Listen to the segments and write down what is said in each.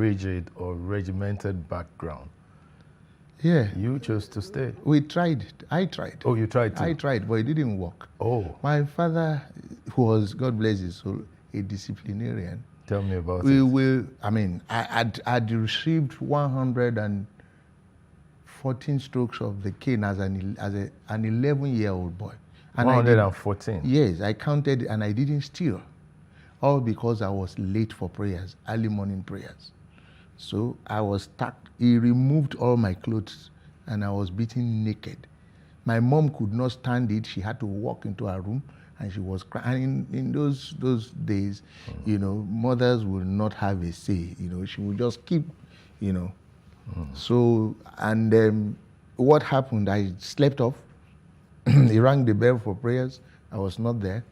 rigid or regimented background. Yeah. You chose to stay. We tried. I tried. Oh, you tried to? I tried, but it didn't work. Oh. My father was, God bless his soul, a disciplinarian. Tell me about it. I'd received 114 strokes of the cane as an 11-year-old boy. And 114? Yes, I counted and I didn't steal. All because I was late for prayers, early morning prayers. So I was stuck. He removed all my clothes and I was beaten naked. My mom could not stand it. She had to walk into her room and she was crying. In those days, mothers would not have a say. She would just keep, So, and what happened, I slept off. He rang the bell for prayers. I was not there.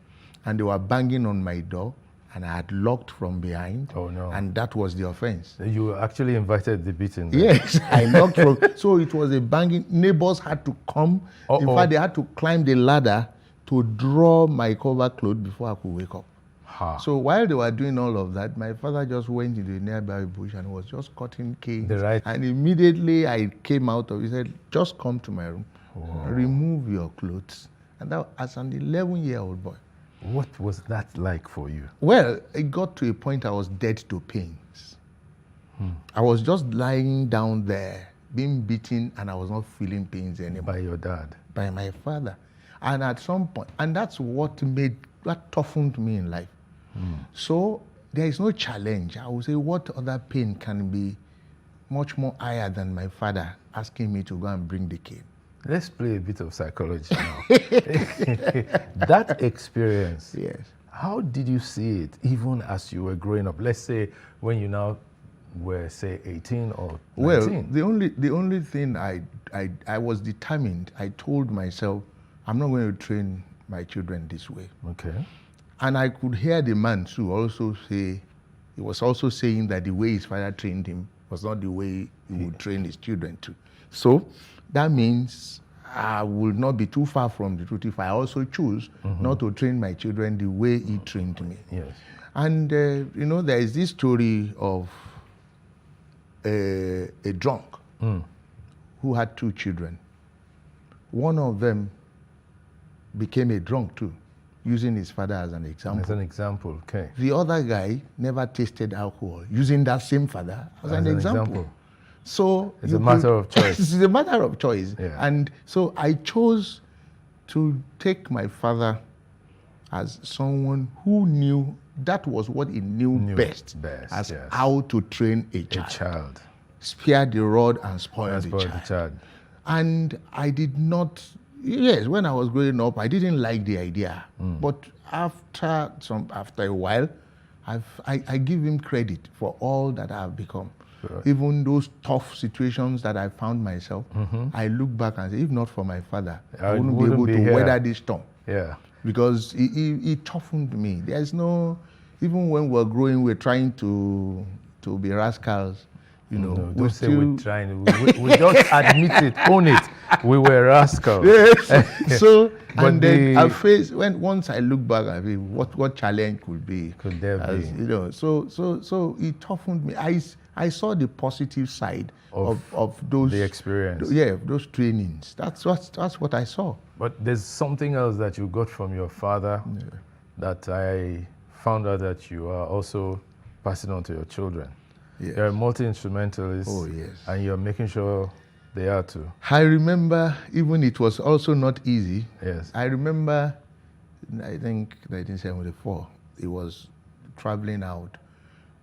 And they were banging on my door. And I had locked from behind. Oh, no. And that was the offense. You actually invited the beating there. Yes, I locked from. So it was a banging. Neighbors had to come. In fact, they had to climb the ladder to draw my cover clothes before I could wake up. So while they were doing all of that, my father just went into a nearby bush and was just cutting canes. And immediately I came out of it. He said, just come to my room, remove your clothes. And that, as an 11-year-old boy. What was that like for you? Well, it got to a point I was dead to pains. I was just lying down there, being beaten, and I was not feeling pains anymore. By your dad? By my father. And at some point, and that's what toughened me in life. So there is no challenge. I would say, what other pain can be much more higher than my father asking me to go and bring the cane? Let's play a bit of psychology now. That experience, yes. How did you see it even as you were growing up? Let's say when you now were, say, 18 or 19. Well, the only thing I was determined. I told myself, I'm not going to train my children this way. Okay. And I could hear the man too also say, he was also saying that the way his father trained him was not the way he would train his children too. So that means I will not be too far from the truth if I also choose not to train my children the way he trained me. Yes. And, there is this story of a drunk who had 2 children. One of them became a drunk too, using his father as an example. As an example, okay. The other guy never tasted alcohol, using that same father as an example. So it's a matter of choice. It's a matter of choice. Yeah. And so I chose to take my father as someone who knew that was what he knew best as how to train a child. Spare the rod and spoil the child. And I did not, when I was growing up, I didn't like the idea. But after a while, I give him credit for all that I have become. Sure. Even those tough situations that I found myself, I look back and say, if not for my father, I wouldn't be able to weather this storm. Yeah. Because he toughened me. There's no, even when we're growing, we're trying to be rascals. Don't say we're trying. We just admit it, own it. We were rascals. Yes. So, and then I face once I look back, I mean, what challenge could there be? So it toughened me. I saw the positive side of those the experience. Yeah, those trainings. That's what I saw. But there's something else that you got from your father that I found out that you are also passing on to your children. Yes. You're a multi-instrumentalist. Oh, yes. And you're making sure they are too. I remember, even it was also not easy. Yes. I remember, I think 1974, he was traveling out.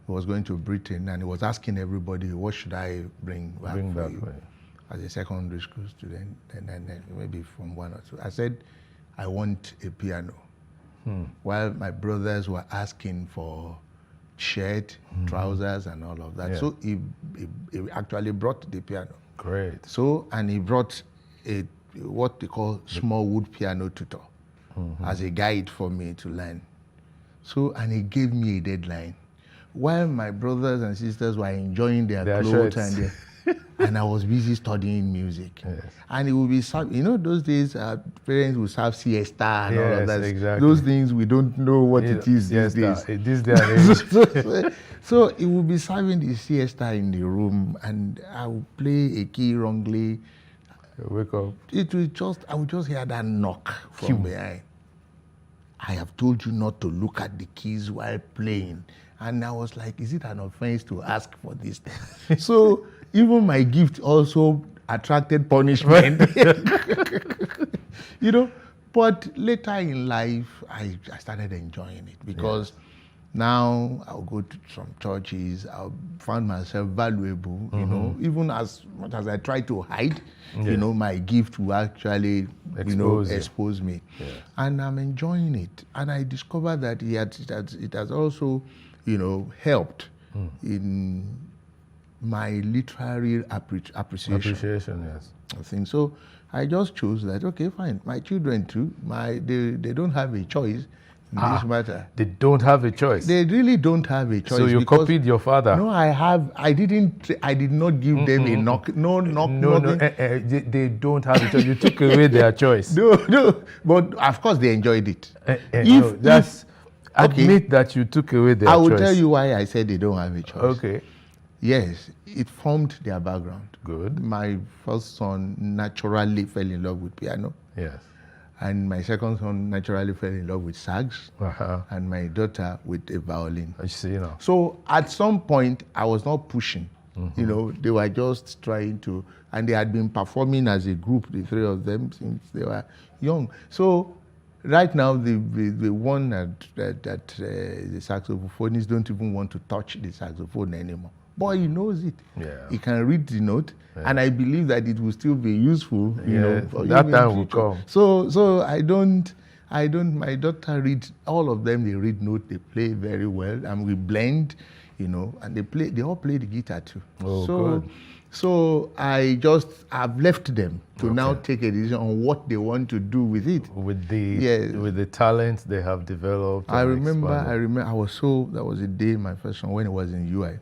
He was going to Britain and he was asking everybody, what should I bring back for you as a secondary school student, and then maybe from 1 or 2. I said, I want a piano. While my brothers were asking for shirt, trousers, and all of that. Yeah. So he actually brought the piano. Great. So, and he brought what they call small wood piano tutor as a guide for me to learn. So, and he gave me a deadline. While my brothers and sisters were enjoying their clothes and and I was busy studying music. Yes. And it would be, those days, parents would serve siesta and all of that. Exactly. Those things, we don't know what it is these days. This day and age. So it would be serving the siesta in the room, and I would play a key wrongly. Wake up. I would just hear that knock from behind. I have told you not to look at the keys while playing. And I was like, is it an offense to ask for this? So even my gift also attracted punishment. But later in life, I started enjoying it because now I'll go to some churches. I found myself valuable, even as much as I try to hide, my gift will actually, expose me. Yeah. And I'm enjoying it. And I discovered that it has also, helped in my literary appreciation. Appreciation, yes. I think so. I just chose that, okay, fine. My children too, they don't have a choice in this matter. They don't have a choice. They really don't have a choice. So you copied your father? No, I did not give them a knock. No. They don't have a choice. You took away their choice. No. But of course they enjoyed it. Admit that you took away their choice. I will tell you why I said they don't have a choice. Okay. Yes, it formed their background. Good. My first son naturally fell in love with piano. Yes. And my second son naturally fell in love with sax. And my daughter with a violin. I see now. So at some point, I was not pushing. They were just trying to, and they had been performing as a group, the three of them, since they were young. So right now, the one that the saxophonists don't even want to touch the saxophone anymore. Boy, he knows it. Yeah. He can read the note, and I believe that it will still be useful. For that time will come. So I don't. My daughter reads all of them. They read note. They play very well, and we blend. And they all play the guitar too. Good. So I've left them to now take a decision on what they want to do with it. With the talent they have developed. I remember. That was a day my first son when he was in UI.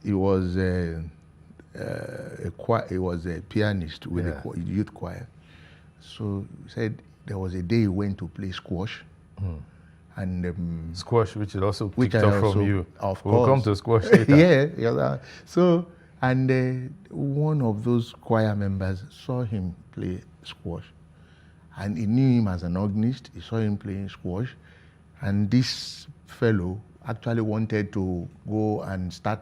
He was a pianist with a youth choir. So he said there was a day he went to play squash. And squash, which is also picked up from you. Of we'll course. Come to squash later. Yeah. So, and one of those choir members saw him play squash. And he knew him as an organist. He saw him playing squash. And this fellow actually wanted to go and start